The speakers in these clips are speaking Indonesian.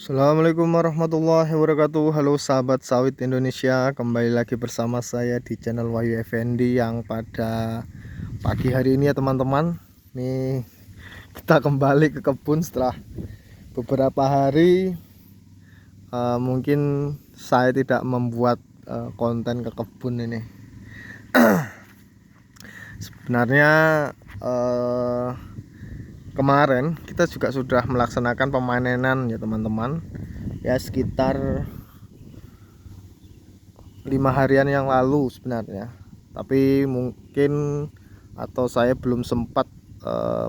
Assalamualaikum warahmatullahi wabarakatuh. Halo sahabat sawit Indonesia, kembali lagi bersama saya di channel Wahyu Effendi yang pada pagi hari ini ya teman-teman. Nih kita kembali ke kebun setelah beberapa hari. Mungkin saya tidak membuat konten ke kebun ini. Sebenarnya kemarin kita juga sudah melaksanakan pemanenan ya teman-teman, ya sekitar 5 harian yang lalu sebenarnya, tapi mungkin atau saya belum sempat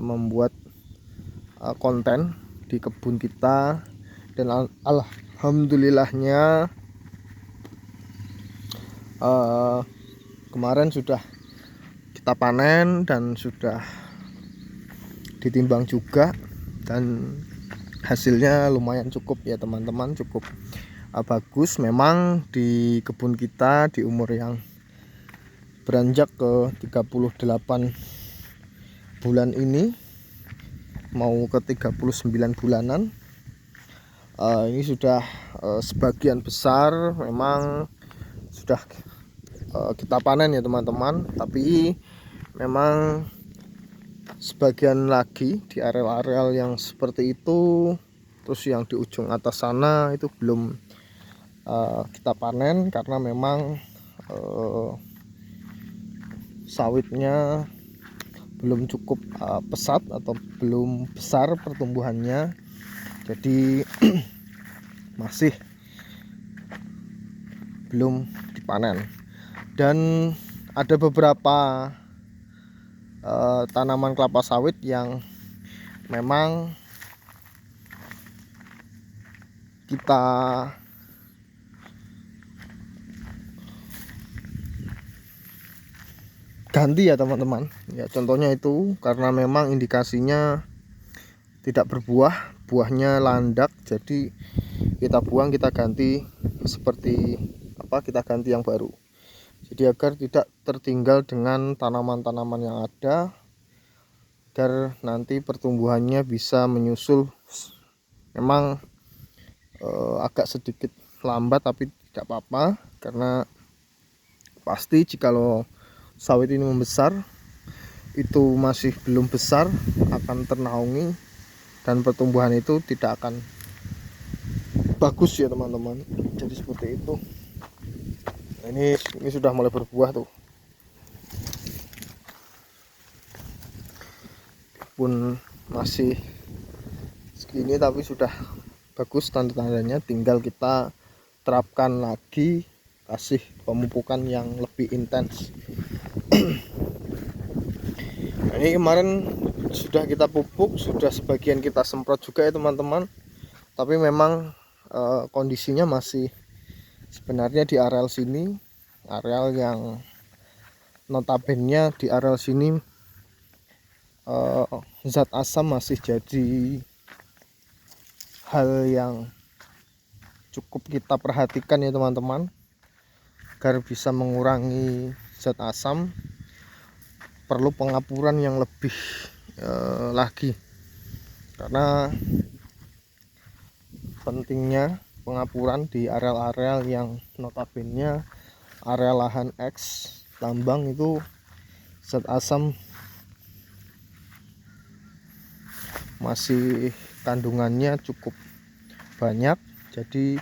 membuat konten di kebun kita. Dan alhamdulillahnya kemarin sudah kita panen dan sudah ditimbang juga, dan hasilnya lumayan cukup ya teman-teman, cukup bagus. Memang di kebun kita di umur yang beranjak ke 38 bulan ini mau ke 39 bulanan, ini sudah sebagian besar memang sudah kita panen ya teman-teman. Tapi memang sebagian lagi di areal-areal yang seperti itu, terus yang di ujung atas sana itu belum kita panen karena memang sawitnya belum cukup pesat atau belum besar pertumbuhannya, jadi masih belum dipanen. Dan ada beberapa tanaman kelapa sawit yang memang kita ganti ya teman-teman. Ya contohnya itu karena memang indikasinya tidak berbuah, buahnya landak, jadi kita buang, kita ganti seperti apa, kita ganti yang baru. Jadi agar tidak tertinggal dengan tanaman-tanaman yang ada, agar nanti pertumbuhannya bisa menyusul. Memang agak sedikit lambat tapi tidak apa-apa, karena pasti jikalau sawit ini membesar, itu masih belum besar akan ternaungi dan pertumbuhan itu tidak akan bagus ya teman-teman. Jadi seperti itu. Ini sudah mulai berbuah tuh, pun masih segini tapi sudah bagus tanda-tandanya. Tinggal kita terapkan lagi, kasih pemupukan yang lebih intens. Ini kemarin sudah kita pupuk, sudah sebagian kita semprot juga ya teman-teman. Tapi memang kondisinya masih sebenarnya di areal sini, areal yang notabene di areal sini zat asam masih jadi hal yang cukup kita perhatikan ya teman-teman, agar bisa mengurangi zat asam perlu pengapuran yang lebih lagi, karena pentingnya pengapuran di areal-areal yang notabene area lahan X tambang itu zat asam masih kandungannya cukup banyak, jadi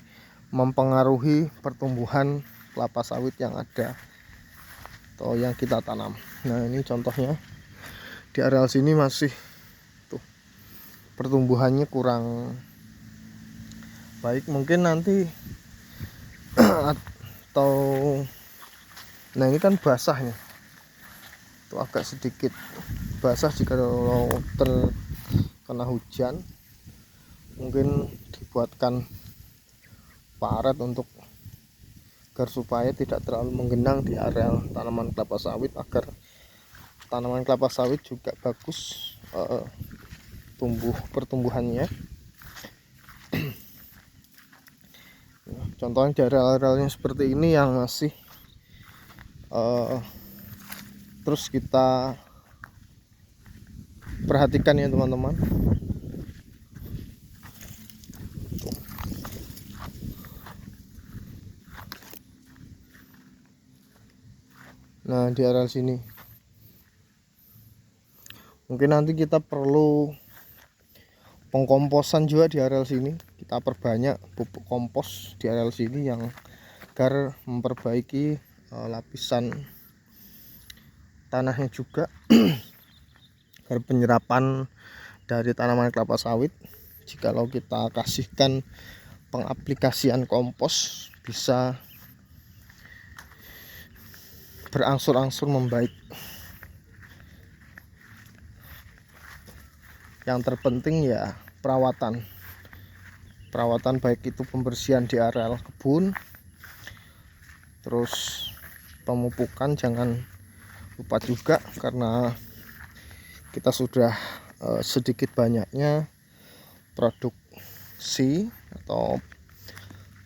mempengaruhi pertumbuhan kelapa sawit yang ada atau yang kita tanam. Nah ini contohnya di areal sini masih tuh pertumbuhannya kurang baik, mungkin nanti atau nah ini kan basahnya tuh, agak sedikit basah. Jika kalau terkena hujan, mungkin dibuatkan paret untuk agar supaya tidak terlalu menggenang di areal tanaman kelapa sawit, agar tanaman kelapa sawit juga bagus pertumbuhannya. Contohnya di areal-areal yang seperti ini yang masih terus kita perhatikan ya teman-teman. Nah, di areal sini mungkin nanti kita perlu pengkomposan juga di areal sini. Kita perbanyak pupuk kompos di areal sini yang agar memperbaiki lapisan tanahnya juga agar penyerapan dari tanaman kelapa sawit jikalau kita kasihkan pengaplikasian kompos bisa berangsur-angsur membaik. Yang terpenting ya perawatan baik itu pembersihan di areal kebun, terus pemupukan jangan lupa juga, karena kita sudah sedikit banyaknya produksi atau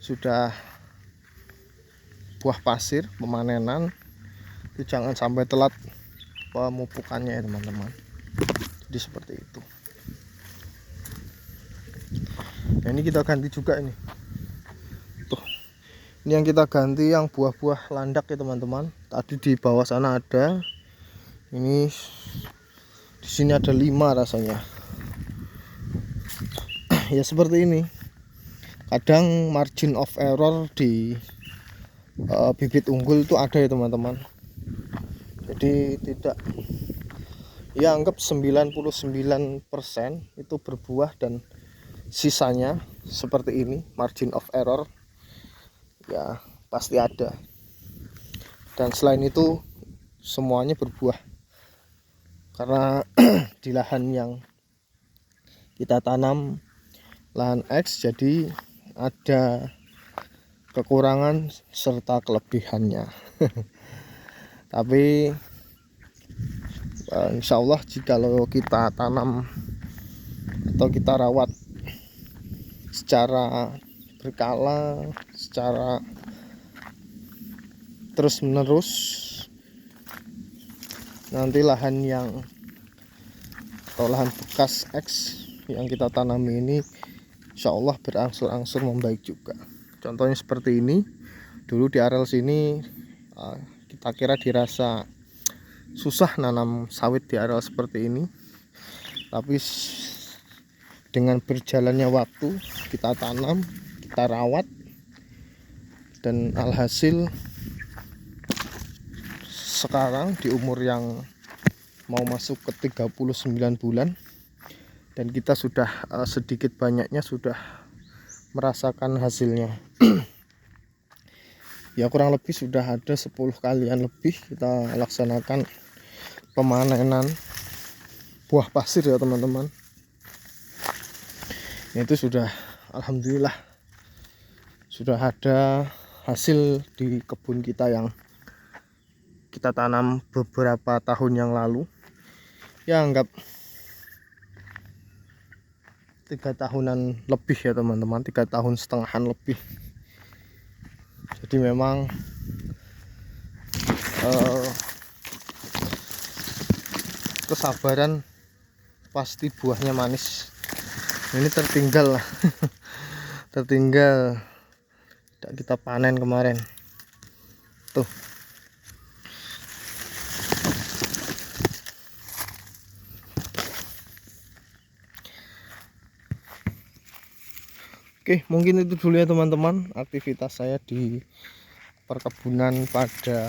sudah buah pasir pemanenan, itu jangan sampai telat pemupukannya ya teman-teman. Jadi seperti itu. Nah, ini kita ganti juga ini. Tuh. Ini yang kita ganti yang buah-buah landak ya teman-teman. Tadi di bawah sana ada. Ini di sini ada 5 rasanya. Ya seperti ini. Kadang margin of error di bibit unggul itu ada ya teman-teman. Jadi tidak, ya anggap 99% itu berbuah dan sisanya seperti ini, margin of error ya pasti ada. Dan selain itu semuanya berbuah, karena di lahan yang kita tanam lahan X, jadi ada kekurangan serta kelebihannya. Tapi insya Allah jikalau kita tanam atau kita rawat secara berkala, secara terus menerus, nanti lahan yang atau lahan bekas X yang kita tanami ini insya Allah berangsur-angsur membaik juga. Contohnya seperti ini. Dulu di areal sini kita kira dirasa susah nanam sawit di areal seperti ini, tapi dengan berjalannya waktu kita tanam, kita rawat, dan alhasil sekarang di umur yang mau masuk ke 39 bulan dan kita sudah sedikit banyaknya sudah merasakan hasilnya. Ya kurang lebih sudah ada 10 kalian lebih kita laksanakan pemanenan buah pasir ya teman-teman. Itu sudah alhamdulillah sudah ada hasil di kebun kita yang kita tanam beberapa tahun yang lalu, ya anggap 3 tahunan lebih ya teman-teman, 3 tahun setengahan lebih. Jadi memang kesabaran pasti buahnya manis. Ini tertinggal lah. Tertinggal tidak kita panen kemarin tuh. Oke, mungkin itu dulu ya teman-teman aktivitas saya di perkebunan pada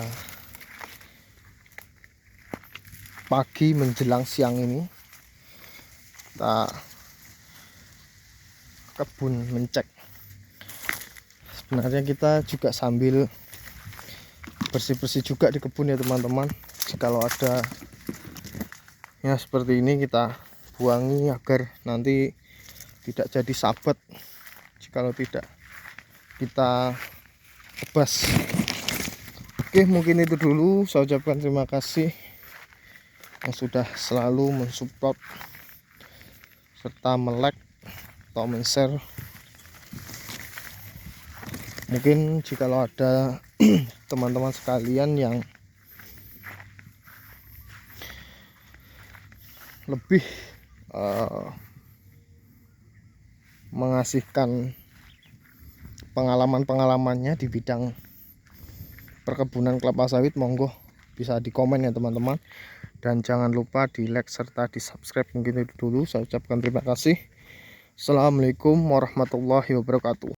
pagi menjelang siang ini. Kita kebun mencek, sebenarnya kita juga sambil bersih-bersih juga di kebun ya teman-teman. Jikalau ada ya seperti ini kita buangi agar nanti tidak jadi sabat jikalau tidak kita tebas. Oke, mungkin itu dulu. Saya ucapkan terima kasih yang sudah selalu mensupport serta melike atau men-share. Mungkin jikalau ada teman-teman sekalian yang lebih mengasihkan pengalaman-pengalamannya di bidang perkebunan kelapa sawit, monggo bisa di komen ya teman-teman, dan jangan lupa di like serta di subscribe. Mungkin itu dulu saya ucapkan terima kasih. Assalamualaikum warahmatullahi wabarakatuh.